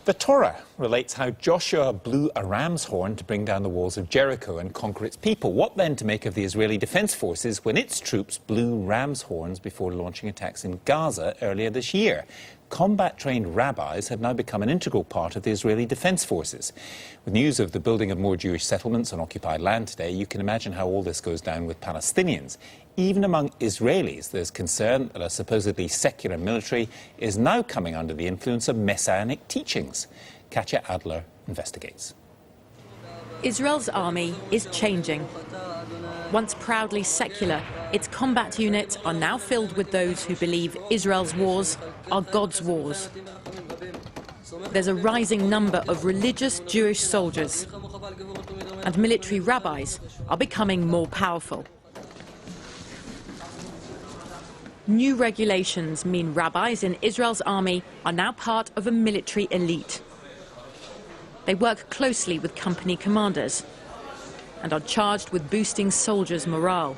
The Torah relates how Joshua blew a ram's horn to bring down the walls of Jericho and conquer its people. What then to make of the Israeli Defense Forces when its troops blew ram's horns before launching attacks in Gaza earlier this year? Combat-trained rabbis have now become an integral part of the Israeli Defense Forces. With news of the building of more Jewish settlements on occupied land today, you can imagine how all this goes down with Palestinians. Even among Israelis, there's concern that a supposedly secular military is now coming under the influence of messianic teachings. Katja Adler investigates. Israel's army is changing. Once proudly secular, its combat units are now filled with those who believe Israel's wars are God's wars. There's a rising number of religious Jewish soldiers, and military rabbis are becoming more powerful. New regulations mean rabbis in Israel's army are now part of a military elite. They work closely with company commanders and are charged with boosting soldiers' morale.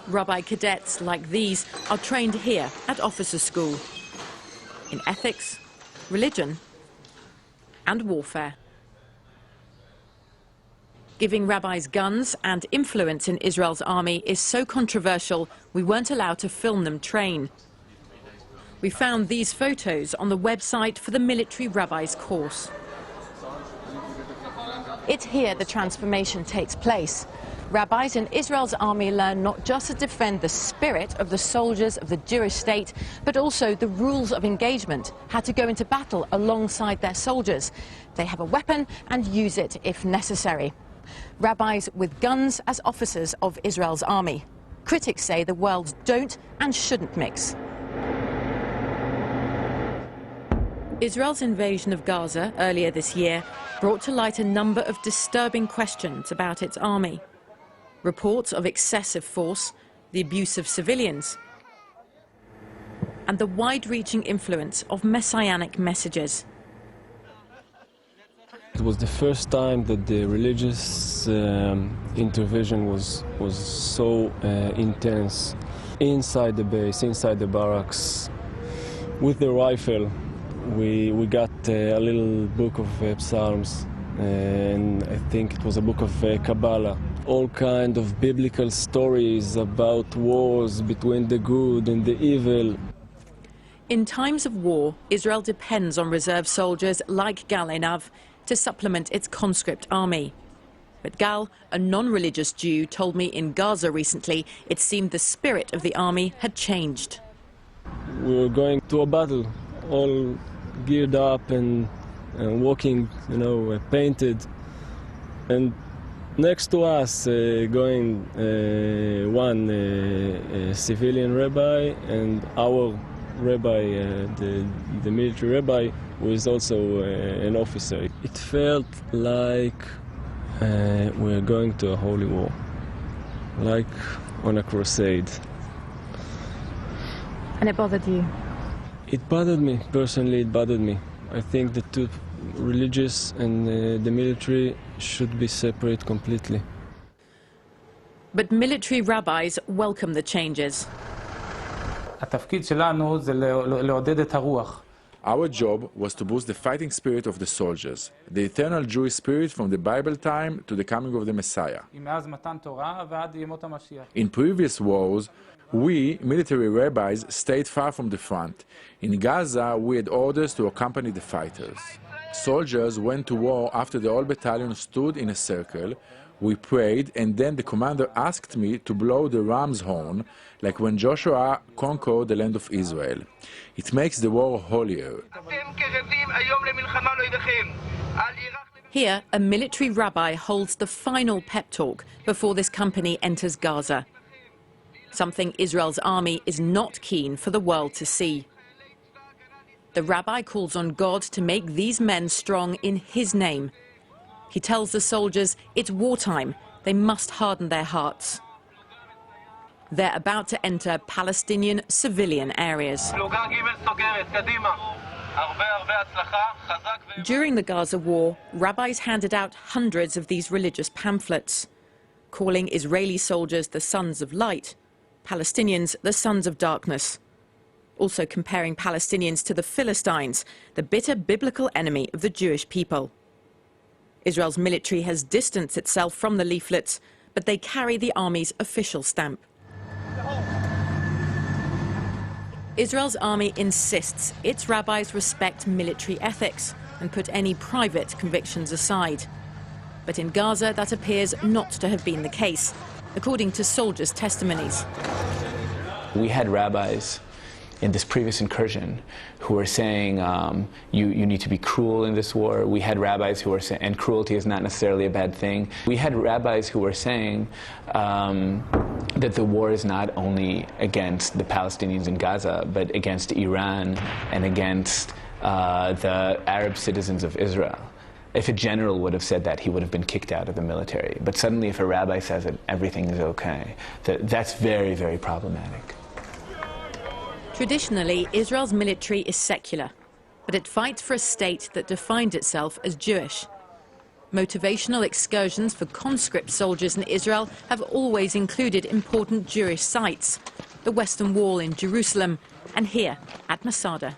Rabbi cadets like these are trained here at officer school in ethics, religion, and warfare. Giving rabbis guns and influence in Israel's army is so controversial, we weren't allowed to film them train. We found these photos on the website for the military rabbis course. It's here the transformation takes place. Rabbis in Israel's army learn not just to defend the spirit of the soldiers of the Jewish state, but also the rules of engagement, how to go into battle alongside their soldiers. They have a weapon and use it if necessary. Rabbis with guns as officers of Israel's army. Critics say the worlds don't and shouldn't mix. Israel's invasion of Gaza earlier this year brought to light a number of disturbing questions about its army. Reports of excessive force, the abuse of civilians, and the wide-reaching influence of messianic messages. It was the first time that the religious intervention was so intense. Inside the base, inside the barracks, with the rifle, we got a little book of Psalms, and I think it was a book of Kabbalah. All kind of biblical stories about wars between the good and the evil. In times of war, Israel depends on reserve soldiers like Gal Einav to supplement its conscript army. But Gal, a non-religious Jew, told me in Gaza recently it seemed the spirit of the army had changed. We were going to a battle, all geared up and walking, painted. And next to us going one civilian rabbi and our rabbi, the military rabbi, who is also an officer. It felt like we're going to a holy war, like on a crusade. And it bothered you? It bothered me, personally it bothered me. I think the two, religious and the military, should be separate completely. But military rabbis welcome the changes. Our job was to boost the fighting spirit of the soldiers, the eternal Jewish spirit from the Bible time to the coming of the Messiah. In previous wars, we, military rabbis, stayed far from the front. In Gaza, we had orders to accompany the fighters. Soldiers went to war after the whole battalion stood in a circle. We prayed, and then the commander asked me to blow the ram's horn, like when Joshua conquered the land of Israel. It makes the war holier. Here, a military rabbi holds the final pep talk before this company enters Gaza. Something Israel's army is not keen for the world to see. The rabbi calls on God to make these men strong in his name. He tells the soldiers it's wartime, they must harden their hearts. They're about to enter Palestinian civilian areas. During the Gaza war, rabbis handed out hundreds of these religious pamphlets, calling Israeli soldiers the sons of light, Palestinians the sons of darkness. also comparing Palestinians to the Philistines, the bitter biblical enemy of the Jewish people. Israel's military has distanced itself from the leaflets, but they carry the army's official stamp. Israel's army insists its rabbis respect military ethics and put any private convictions aside. But in Gaza, that appears not to have been the case, according to soldiers' testimonies. We had rabbis in this previous incursion who were saying you need to be cruel in this war. We had rabbis who were saying, and cruelty is not necessarily a bad thing. We had rabbis who were saying that the war is not only against the Palestinians in Gaza, but against Iran and against the Arab citizens of Israel. If a general would have said that, he would have been kicked out of the military. But suddenly if a rabbi says it, everything is okay. That's very, very problematic. Traditionally, Israel's military is secular, but it fights for a state that defines itself as Jewish. Motivational excursions for conscript soldiers in Israel have always included important Jewish sites, the Western Wall in Jerusalem, and here at Masada.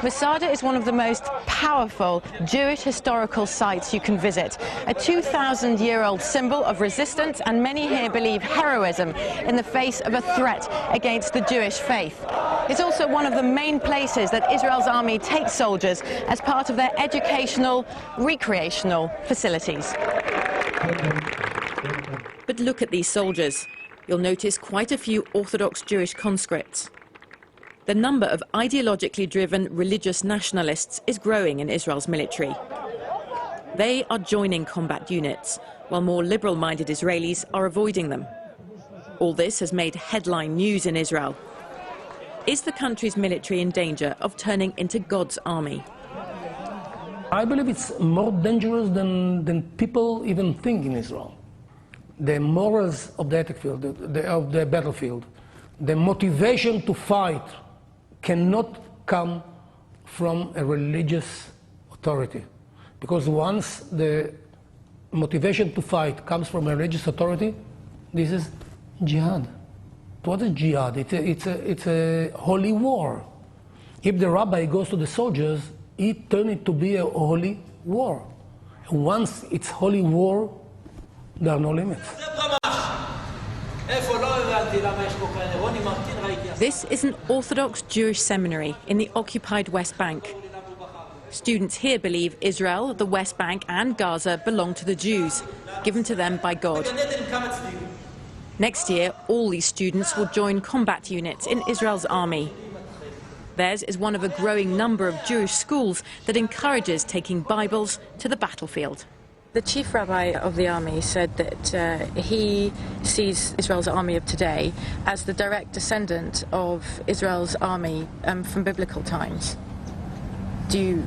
Masada is one of the most powerful Jewish historical sites you can visit. A 2,000-year-old symbol of resistance, and many here believe heroism in the face of a threat against the Jewish faith. It's also one of the main places that Israel's army takes soldiers as part of their educational, recreational facilities. But look at these soldiers. You'll notice quite a few Orthodox Jewish conscripts. The number of ideologically driven religious nationalists is growing in Israel's military. They are joining combat units, while more liberal-minded Israelis are avoiding them. All this has made headline news in Israel. Is the country's military in danger of turning into God's army? I believe it's more dangerous than people even think in Israel. The morals of the attack of the battlefield, the motivation to fight, cannot come from a religious authority. Because once the motivation to fight comes from a religious authority, this is jihad. What is jihad? It's a holy war. If the rabbi goes to the soldiers, he turns it to be a holy war. Once it's holy war, there are no limits. This is an Orthodox Jewish seminary in the occupied West Bank. Students here believe Israel, the West Bank and Gaza belong to the Jews, given to them by God. Next year, all these students will join combat units in Israel's army. Theirs is one of a growing number of Jewish schools that encourages taking Bibles to the battlefield. The chief rabbi of the army said that he sees Israel's army of today as the direct descendant of Israel's army from biblical times. Do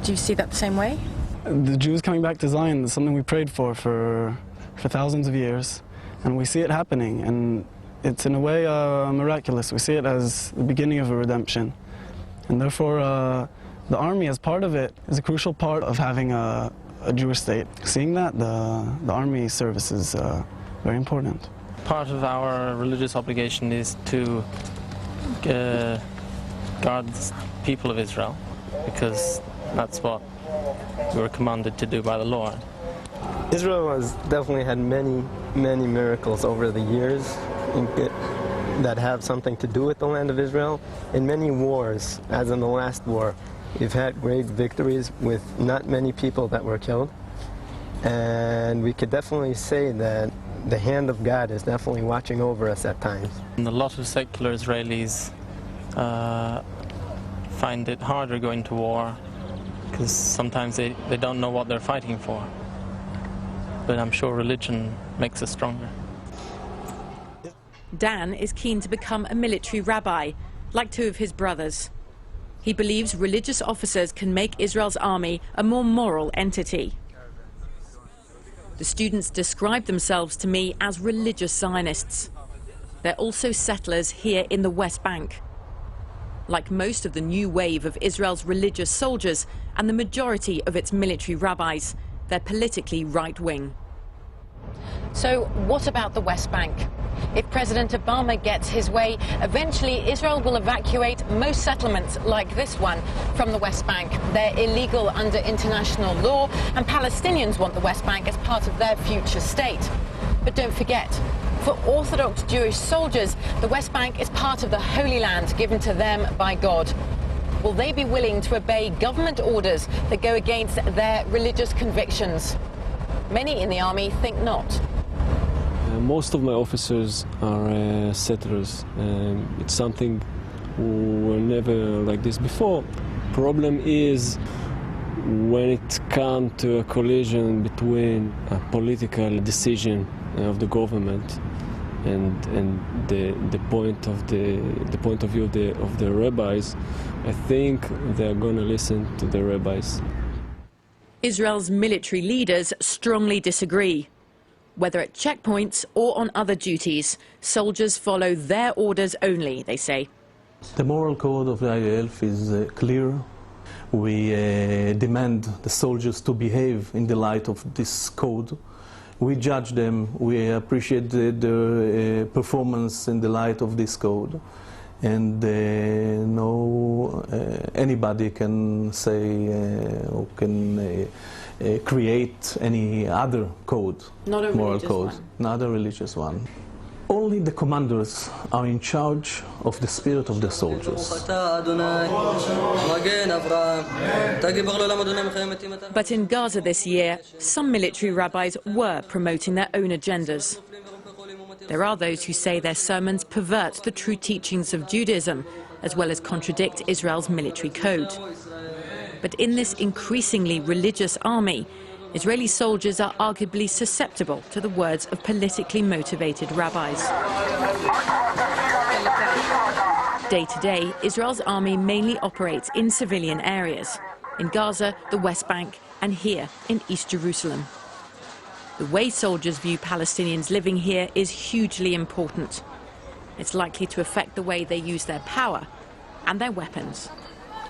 you see that the same way? The Jews coming back to Zion is something we prayed for thousands of years, and we see it happening, and it's in a way miraculous. We see it as the beginning of a redemption, and therefore the army as part of it is a crucial part of having a Jewish state. Seeing that, the army service is very important. Part of our religious obligation is to guard the people of Israel, because that's what we were commanded to do by the Lord. Israel has definitely had many miracles over the years that have something to do with the land of Israel. In many wars, as in the last war, we've had great victories with not many people that were killed. And we could definitely say that the hand of God is definitely watching over us at times. And a lot of secular Israelis find it harder going to war because sometimes they don't know what they're fighting for. But I'm sure religion makes us stronger. Dan is keen to become a military rabbi, like two of his brothers. He believes religious officers can make Israel's army a more moral entity. The students describe themselves to me as religious Zionists. They're also settlers here in the West Bank. Like most of the new wave of Israel's religious soldiers and the majority of its military rabbis, they're politically right-wing. So what about the West Bank? If President Obama gets his way, eventually Israel will evacuate most settlements like this one from the West Bank. They're illegal under international law, and Palestinians want the West Bank as part of their future state. But don't forget, for Orthodox Jewish soldiers, the West Bank is part of the Holy Land given to them by God. Will they be willing to obey government orders that go against their religious convictions? Many in the army think not. Most of my officers are settlers. It's something we were never like this before. Problem is when it comes to a collision between a political decision of the government and the point of view of the rabbis. I think they're going to listen to the rabbis. Israel's military leaders strongly disagree. Whether at checkpoints or on other duties, soldiers follow their orders only, they say. The moral code of the IDF is clear. We demand the soldiers to behave in the light of this code. We judge them, we appreciate their performance in the light of this code. And anybody can say or can create any other code, moral code, not a religious one. Only the commanders are in charge of the spirit of the soldiers. But in Gaza this year, some military rabbis were promoting their own agendas. There are those who say their sermons pervert the true teachings of Judaism, as well as contradict Israel's military code. But in this increasingly religious army, Israeli soldiers are arguably susceptible to the words of politically motivated rabbis. Day to day, Israel's army mainly operates in civilian areas, in Gaza, the West Bank, and here in East Jerusalem. The way soldiers view Palestinians living here is hugely important. It's likely to affect the way they use their power and their weapons.